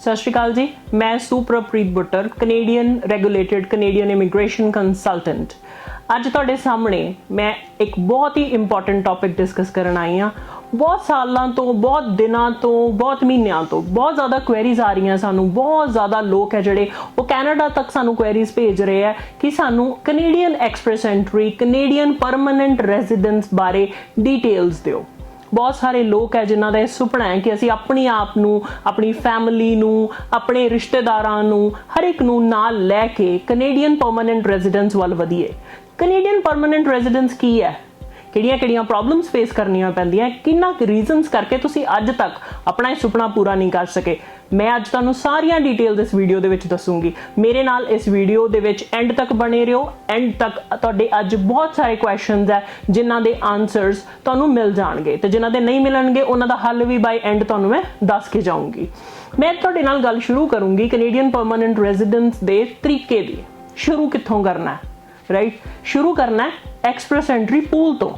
सत श्री अकाल जी, मैं Suprapreet Buttar, Canadian regulated Canadian immigration consultant. अज तुहाडे सामने मैं एक बहुत ही इंपॉर्टेंट टॉपिक डिस्कस करन आई हाँ। बहुत सालों तो, बहुत दिनों तो, बहुत महीनों तो बहुत ज़्यादा क्वेरीज आ रही हैं सानू। बहुत ज़्यादा लोग है जिहड़े वो कैनेडा तक सानू क्वेरीज भेज रहे हैं कि सानू Canadian express entry, Canadian permanent residence बारे डिटेल्स दिओ। बहुत सारे लोग है जिन्हों का सुपना है कि असी अपने आप नू, अपनी फैमिली नू, अपने रिश्तेदारां नू, हर एक नू नाल लैके कनेडियन परमानेंट रेजिडेंस वाल वधीए। कनेडियन परमानेंट रेजिडेंस की है, किहड़ियां प्रॉब्लम्स फेस करनियां पैंदियां, किन्ना रीजनस करके तुसी अज तक अपना यह सुपना पूरा नहीं कर सके। मैं अज तुहानू सारियां डिटेल्स इस वीडियो दे विच दसूंगी। मेरे नाल इस वीडियो दे विच एंड तक बने रहो। एंड तक तुहाडे अज बहुत सारे क्वेश्चनस है जिन्हां दे आंसर्स तुहानू मिल जाणगे ते जिन्हां दे नहीं मिलणगे उन्हां दा हल भी बाय एंड तुहानू मैं दस के जाऊंगी। मैं तुहाडे नाल गल शुरू करूंगी कनेडियन परमानेंट रेजिडेंस दे तरीके दी। शुरू कित्थों करना है, राइट? शुरू करना है एक्सप्रैस एंट्री पूल तो।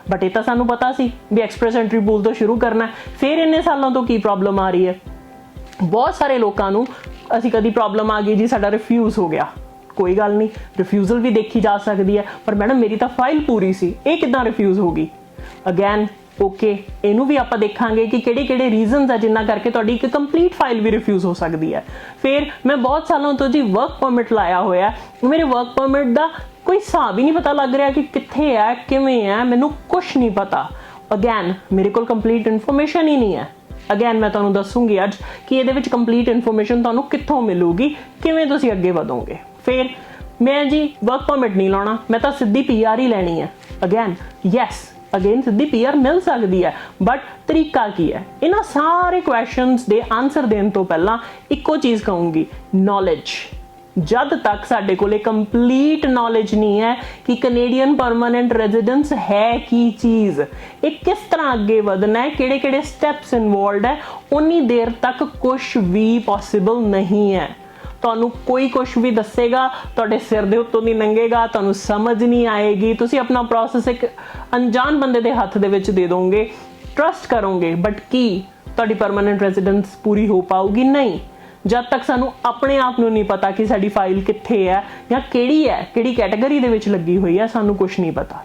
बट ये तो सानू पता सी भी एक्सप्रैस एंट्री पूल तो शुरू करना है। फिर इन्ने सालों तो की प्रॉब्लम आ रही है? बहुत सारे लोगों को असी कभी प्रॉब्लम आ गई जी साडा रिफ्यूज हो गया। कोई गल नहीं, रिफ्यूजल भी देखी जा सकती है, पर मैडम मेरी तो फाइल पूरी सी, ये किदां रिफ्यूज होगी? अगैन ओके, इनू भी आप देखांगे कि किहड़े रीजनस है जिन्ना करके तुहाडी एक कंप्लीट फाइल भी रिफ्यूज हो सकती है। फिर मैं बहुत सालों तो जी वर्क परमिट लाया होया, मेरे वर्क परमिट का कोई हिसाब ही नहीं पता लग रहा कि कित्थे है, किवें है, मैनू कुछ नहीं पता। अगैन मेरे को कंप्लीट इन्फॉर्मेशन ही नहीं है। अगैन मैं तुहानू दसूंगी अज कि ये विच कंप्लीट इन्फॉर्मेशन तुहानू कित्थों मिलूगी, किवें तुसीं अगे वधोगे। फिर मैं जी वर्क परमिट नहीं लाना, मैं तो सीधी PR ही लैनी है। अगैन यस, अगेन सीधी PR मिल सकती है, बट तरीका की है? इन्हां सारे क्वेश्चंस दे आंसर देने तो पहला इक्को चीज़ कहूँगी, नॉलेज। जद तक साडे कोले कंप्लीट नॉलेज नहीं है कि कनेडियन परमानेंट रेजिडेंस है की चीज़, एक किस तरह अगे वधना है, किहड़े स्टैप्स इनवॉल्व है, उन्नी देर तक कुछ भी पॉसिबल नहीं है। तुहानू कोई कुछ भी दसेगा तुहाडे सिर दे उत्तों नहीं लंघेगा, तुहानू समझ नहीं आएगी, तुसी अपना प्रोसैस एक अनजान बंदे दे हत्थ दे विच दे दोगे, ट्रस्ट करोगे, बट की तुहाडी परमानेंट रेजिडेंस पूरी हो पाऊगी? नहीं। जब तक सानू अपने आप नू नहीं पता कि साडी फाइल कित्थे है या किहड़ी है, किहड़ी कैटेगरी दे विच लगी हुई है, सानू कुछ नहीं पता।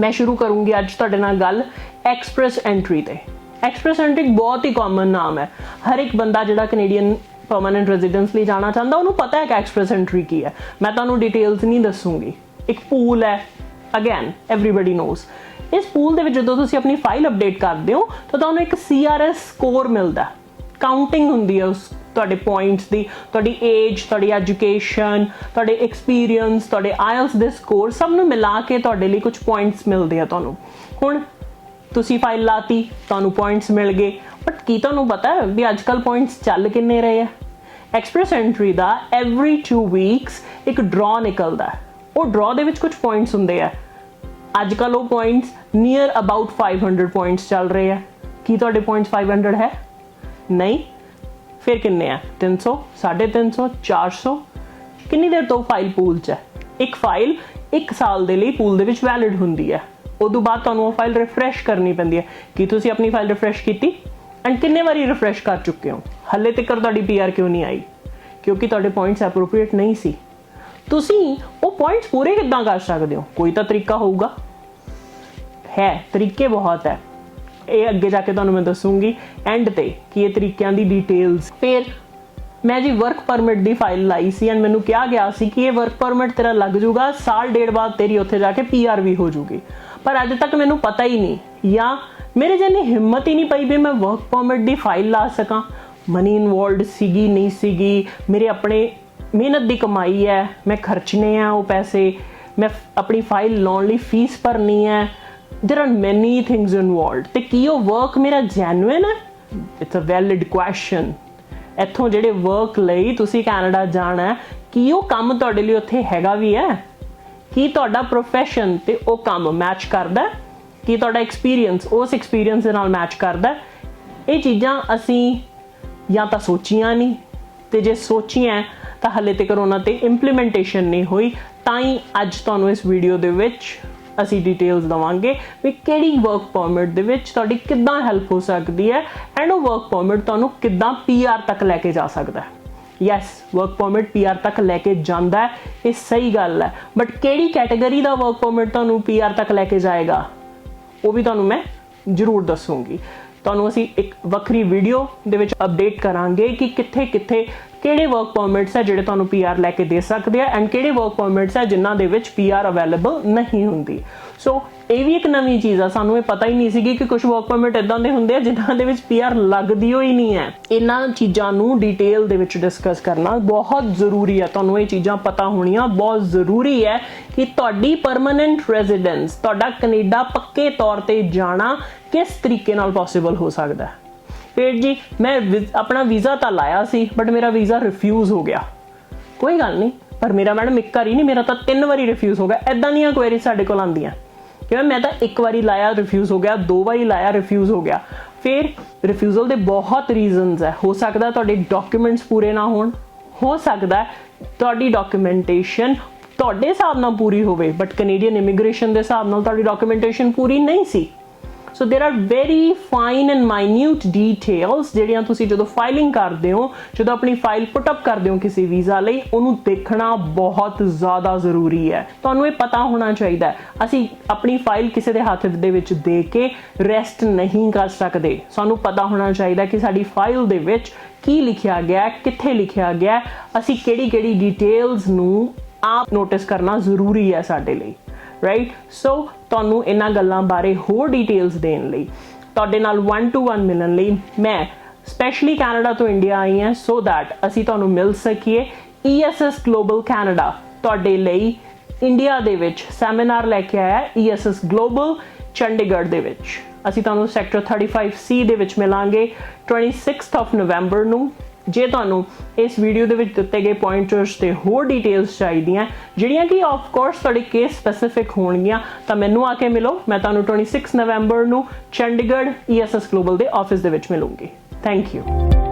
मैं शुरू करूंगी अज तुहाडे नाल गल एक्सप्रैस एंट्री ते। एक्सप्रैस एंट्री बहुत ही कॉमन नाम है। हर एक बंदा जिहड़ा कनेडियन परमानेंट रेजिडेंस लिए जाना चाहता उन्होंने पता है कि एक्सप्रैस एंट्री की है। मैं तुहानू डिटेल्स नहीं दसूंगी। एक पूल है, अगैन एवरीबडी नोज। इस पूल दे विच जदों तुसीं अपनी फाइल अपडेट करदे हो तो तुहानू एक CRS स्कोर मिलता है। काउंटिंग हुंदी है उस तुहाडे पॉइंट्स दी, तुहाडी एज, तुहाडी एजुकेशन, तुहाडे एक्सपीरियंस, तुहाडे IELTS दे स्कोर सब नू मिला के तुहाडे लिए कुछ पॉइंट्स मिलते हैं। तुहानू हुण तुसीं फाइल लाती, तुहानू पॉइंट्स मिल गए, बट की तुहानू पता है भी अजकल पॉइंट्स चल किन्ने रहे हैं? एक्सप्रैस एंट्री का एवरी 2 वीक्स एक ड्रॉ निकलता है। वो ड्रॉ दे विच कुछ पॉइंट्स होंगे है। अजकल वो पॉइंट्स नियर अबाउट 500 पॉइंट्स चल रहे हैं। की तुहाडे पॉइंट्स 500 है? नहीं। फिर किन्ने है? 300, 350, 400? कितनी देर तो फाइल पूल च है? एक फाइल 1 साल के लिए पूल दे विच वैलिड हुंदी है। उदों बाद तुहानू वो फाइल रिफ्रैश करनी पैंदी है। कि तुसीं अपनी फाइल रिफ्रैश कीती एंड किन्ने वारी रिफ्रैश कर चुके हो? हले तक तुहाडी PR क्यों नहीं आई? क्योंकि तुहाडे पॉइंट्स एप्रोप्रिएट नहीं सी। तुसीं वो पॉइंट्स पूरे किद्दां कर सकदे हो? कोई तो तरीका होऊगा। है, तरीके बहुत है। ये अगे जाके तुहानू मैं दसूंगी एंड ते कि ये तरीकों की डिटेल्स। फिर मैं जी वर्क परमिट की फाइल लाई सी एंड मैनू कहा गया सी कि ये वर्क परमिट तेरा लग जूगा, साल डेढ़ बाद तेरी उत्थे जाके PR भी हो जूगी। पर अज तक मैनू पता ही नहीं, या मेरे जिन्नी हिम्मत ही नहीं पई भी मैं वर्क परमिट की फाइल ला सकां। मनी इनवॉल्व सीगी नहीं सीगी, मेरे अपने मेहनत की कमाई है, मैं खर्चने हैं वो पैसे, मैं अपनी फाइल लाने लई फीस भरनी है। There are many things involve. ते की वो वर्क मेरा जैनुइन है? It's a valid question. इत्थों जिहड़े वर्क लई तुसीं कैनेडा जाना है, की वो काम तुहाडे लई उत्थे हैगा भी है? की तुहाडा प्रोफैशन ते वो काम मैच करदा है? कि तुहाडा एक्सपीरियंस उस एक्सपीरियंस दे नाल मैच करदा है? ये चीज़ां असीं या तो सोचियां नहीं, ते जे सोचियां तो हले तक उन्हां ते इंप्लीमेंटेशन नहीं हुई। ताई अज तुहानू इस वीडियो दे विच ਅਸੀਂ ਡਿਟੇਲਸ ਦਵਾਂਗੇ ਵੀ ਕਿਹੜੀ ਵਰਕ ਪਰਮਿਟ ਦੇ ਵਿੱਚ ਤੁਹਾਡੀ ਕਿੱਦਾਂ ਹੈਲਪ ਹੋ ਸਕਦੀ ਹੈ ਐਂਡ ਉਹ ਵਰਕ ਪਰਮਿਟ ਤੁਹਾਨੂੰ ਕਿੱਦਾਂ PR ਤੱਕ ਲੈ ਕੇ ਜਾ ਸਕਦਾ ਹੈ। ਯੈਸ, ਵਰਕ ਪਰਮਿਟ PR ਤੱਕ ਲੈ ਕੇ ਜਾਂਦਾ ਹੈ, ਇਹ ਸਹੀ ਗੱਲ ਹੈ, ਬਟ ਕਿਹੜੀ ਕੈਟਾਗਰੀ ਦਾ ਵਰਕ ਪਰਮਿਟ ਤੁਹਾਨੂੰ PR ਤੱਕ ਲੈ ਕੇ ਜਾਏਗਾ ਉਹ ਵੀ ਤੁਹਾਨੂੰ ਮੈਂ ਜ਼ਰੂਰ ਦੱਸੂਗੀ। ਤੁਹਾਨੂੰ ਅਸੀਂ ਇੱਕ ਵੱਖਰੀ ਵੀਡੀਓ ਦੇ ਵਿੱਚ ਅਪਡੇਟ ਕਰਾਂਗੇ ਕਿ ਕਿੱਥੇ ਕਿੱਥੇ ਕਿਹੜੇ ਵਰਕ ਪਰਮਿਟਸ ਹੈ ਜਿਹੜੇ ਤੁਹਾਨੂੰ PR ਲੈ ਕੇ ਦੇ ਸਕਦੇ ਆ ਐਂਡ ਕਿਹੜੇ ਵਰਕ ਪਰਮਿਟਸ ਹੈ ਜਿਨ੍ਹਾਂ ਦੇ ਵਿੱਚ PR ਅਵੇਲੇਬਲ ਨਹੀਂ ਹੁੰਦੀ। ਸੋ ਇਹ ਵੀ ਇੱਕ ਨਵੀਂ ਚੀਜ਼ ਆ, ਸਾਨੂੰ ਇਹ ਪਤਾ ਹੀ ਨਹੀਂ ਸੀਗੀ ਕਿ ਕੁਝ ਵਰਕ ਪਰਮਿਟ ਇਦਾਂ ਦੇ ਹੁੰਦੇ ਆ ਜਿਨ੍ਹਾਂ ਦੇ ਵਿੱਚ PR ਲੱਗਦੀ ਹੋਈ ਨਹੀਂ ਹੈ। ਇਹਨਾਂ ਚੀਜ਼ਾਂ ਨੂੰ ਡਿਟੇਲ ਦੇ ਵਿੱਚ ਡਿਸਕਸ ਕਰਨਾ ਬਹੁਤ ਜ਼ਰੂਰੀ ਹੈ, ਤੁਹਾਨੂੰ ਇਹ ਚੀਜ਼ਾਂ ਪਤਾ ਹੋਣੀਆਂ ਬਹੁਤ ਜ਼ਰੂਰੀ ਹੈ ਕਿ ਤੁਹਾਡੀ ਪਰਮਨੈਂਟ ਰੈਜ਼ੀਡੈਂਸ, ਤੁਹਾਡਾ ਕੈਨੇਡਾ ਪੱਕੇ ਤੌਰ ਤੇ ਜਾਣਾ ਕਿਸ ਤਰੀਕੇ ਨਾਲ ਪੋਸੀਬਲ ਹੋ ਸਕਦਾ ਹੈ। ਫਿਰ ਜੀ ਮੈਂ ਆਪਣਾ ਵੀਜ਼ਾ ਤਾਂ ਲਾਇਆ ਸੀ ਬਟ ਮੇਰਾ ਵੀਜ਼ਾ ਰਿਫਿਊਜ਼ ਹੋ ਗਿਆ, ਕੋਈ ਗੱਲ ਨਹੀਂ, ਪਰ ਮੇਰਾ ਮੈਡਮ ਇੱਕ ਵਾਰੀ ਨਹੀਂ, ਮੇਰਾ ਤਾਂ 3 ਵਾਰੀ ਰਿਫਿਊਜ਼ ਹੋ ਗਿਆ। ਇਦਾਂ ਦੀਆਂ ਕੁਐਰੀਜ਼ ਸਾਡੇ ਕੋਲ ਆਉਂਦੀਆਂ ਕਿ ਮੈਂ ਤਾਂ ਇੱਕ ਵਾਰੀ ਲਾਇਆ ਰਿਫਿਊਜ਼ ਹੋ ਗਿਆ, 2 ਵਾਰੀ ਲਾਇਆ ਰਿਫਿਊਜ਼ ਹੋ ਗਿਆ। ਫਿਰ ਰਿਫਿਊਜ਼ਲ ਦੇ ਬਹੁਤ ਰੀਜ਼ਨਸ ਹੈ, ਹੋ ਸਕਦਾ ਤੁਹਾਡੇ ਡਾਕੂਮੈਂਟਸ ਪੂਰੇ ਨਾ ਹੋਣ, ਹੋ ਸਕਦਾ ਤੁਹਾਡੀ ਡਾਕੂਮੈਂਟੇਸ਼ਨ ਤੁਹਾਡੇ ਹਿਸਾਬ ਨਾਲ ਪੂਰੀ ਹੋਵੇ ਬਟ ਕੈਨੇਡੀਅਨ ਇਮੀਗ੍ਰੇਸ਼ਨ ਦੇ ਹਿਸਾਬ ਨਾਲ ਤੁਹਾਡੀ ਡਾਕੂਮੈਂਟੇਸ਼ਨ ਪੂਰੀ ਨਹੀਂ ਸੀ। So there are very fine and minute details ਜਿਹੜੀਆਂ ਤੁਸੀਂ ਜਦੋਂ ਫਾਈਲਿੰਗ ਕਰਦੇ ਹੋ, ਜਦੋਂ ਆਪਣੀ ਫਾਈਲ ਪੁੱਟ ਅਪ ਕਰਦੇ ਹੋ ਕਿਸੇ ਵੀਜ਼ਾ ਲਈ, ਉਹਨੂੰ ਦੇਖਣਾ ਬਹੁਤ ਜ਼ਿਆਦਾ ਜ਼ਰੂਰੀ ਹੈ। ਤੁਹਾਨੂੰ ਇਹ ਪਤਾ ਹੋਣਾ ਚਾਹੀਦਾ ਅਸੀਂ ਆਪਣੀ ਫਾਈਲ ਕਿਸੇ ਦੇ ਹੱਥ ਦੇ ਵਿੱਚ ਦੇ ਕੇ ਰੈਸਟ ਨਹੀਂ ਕਰ ਸਕਦੇ। ਸਾਨੂੰ ਪਤਾ ਹੋਣਾ ਚਾਹੀਦਾ ਕਿ ਸਾਡੀ ਫਾਈਲ ਦੇ ਵਿੱਚ ਕੀ ਲਿਖਿਆ ਗਿਆ, ਕਿੱਥੇ ਲਿਖਿਆ ਗਿਆ, ਅਸੀਂ ਕਿਹੜੀ ਡਿਟੇਲਸ ਨੂੰ ਆਪ ਨੋਟਿਸ ਕਰਨਾ ਜ਼ਰੂਰੀ ਹੈ ਸਾਡੇ ਲਈ, ਰਾਈਟ। ਸੋ ਤੁਹਾਨੂੰ ਇਹਨਾਂ ਗੱਲਾਂ ਬਾਰੇ ਹੋਰ ਡਿਟੇਲਸ ਦੇਣ ਲਈ, ਤੁਹਾਡੇ ਨਾਲ 1-to-1 ਮਿਲਣ ਲਈ ਮੈਂ ਸਪੈਸ਼ਲੀ ਕੈਨੇਡਾ ਤੋਂ ਇੰਡੀਆ ਆਈ ਹਾਂ ਸੋ ਦੈਟ ਅਸੀਂ ਤੁਹਾਨੂੰ ਮਿਲ ਸਕੀਏ। ESS ਗਲੋਬਲ ਕੈਨੇਡਾ ਤੁਹਾਡੇ ਲਈ ਇੰਡੀਆ ਦੇ ਵਿੱਚ ਸੈਮੀਨਾਰ ਲੈ ਕੇ ਆਇਆ, ESS ਗਲੋਬਲ ਚੰਡੀਗੜ੍ਹ ਦੇ ਵਿੱਚ। ਅਸੀਂ ਤੁਹਾਨੂੰ ਸੈਕਟਰ 35C ਦੇ ਵਿੱਚ ਮਿਲਾਂਗੇ 26 ਨਵੰਬਰ ਨੂੰ। ਜੇ ਤੁਹਾਨੂੰ ਇਸ ਵੀਡੀਓ ਦੇ ਵਿੱਚ ਦਿੱਤੇ ਗਏ ਪੁਆਇੰਟਰਸ ਤੇ ਹੋਰ ਡਿਟੇਲਸ ਚਾਹੀਦੀਆਂ ਜਿਹੜੀਆਂ ਕਿ ਆਫ ਕੋਰਸ ਤੁਹਾਡੇ ਕੇਸ ਸਪੈਸੀਫਿਕ ਹੋਣਗੀਆਂ ਤਾਂ ਮੈਨੂੰ ਆ ਕੇ ਮਿਲੋ। ਮੈਂ ਤੁਹਾਨੂੰ 26 ਨਵੰਬਰ ਨੂੰ ਚੰਡੀਗੜ੍ਹ ESS ਗਲੋਬਲ ਦੇ ਆਫਿਸ ਦੇ ਵਿੱਚ ਮਿਲੂੰਗੀ। Thank you.